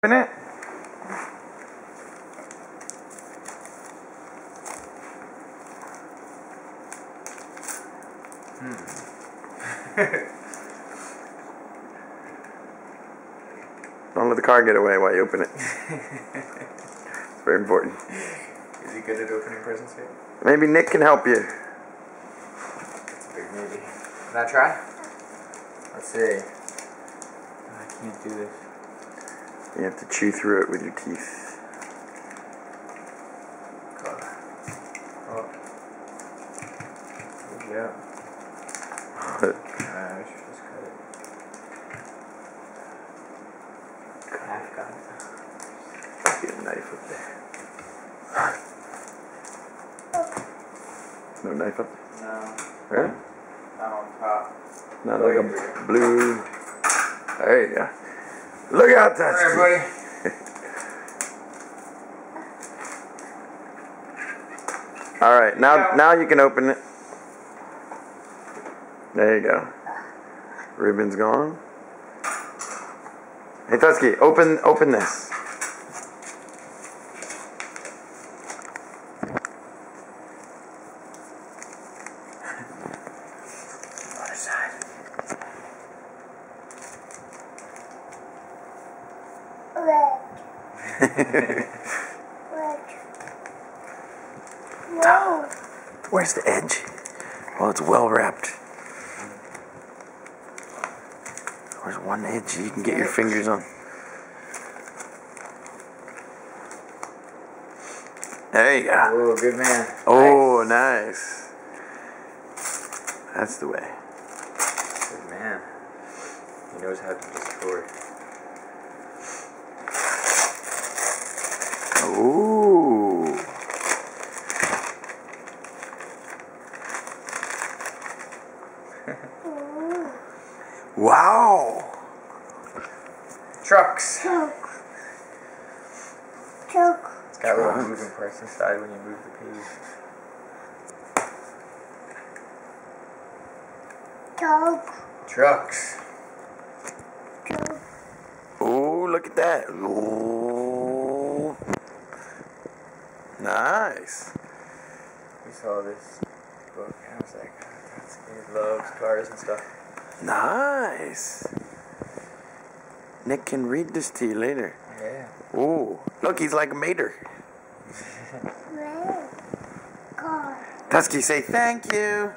Open it. Don't let the car get away while you open it. It's very important. Is he good at opening presents here? Maybe Nick can help you. That's a big maybe. Can I try? Let's see. I can't do this. You have to chew through it with your teeth. Oh. Yeah. I should just cut it. Half cut it. Get a knife up there. No knife up there? No. Really? Not on top. Not like a blue. There you go. Look out, Dusty. Alright, buddy. Alright, now you can open it. There you go. Ribbon's gone. Hey, Tusky, open this. Other side. Whoa. Where's the edge? Well, it's well wrapped. Where's one edge you can get your fingers on? There you go. Oh, good man. Oh, nice. That's the way. Good man. He knows how to destroy. Ooh. Wow. Trucks. Truck. It's got little moving parts inside when you move the page. Trucks. Ooh, look at that. Ooh. Nice. We saw this book and I was like, he loves cars and stuff. Nice. Nick can read this to you later. Yeah. Ooh, look, he's like a mater. Tusky, say thank you.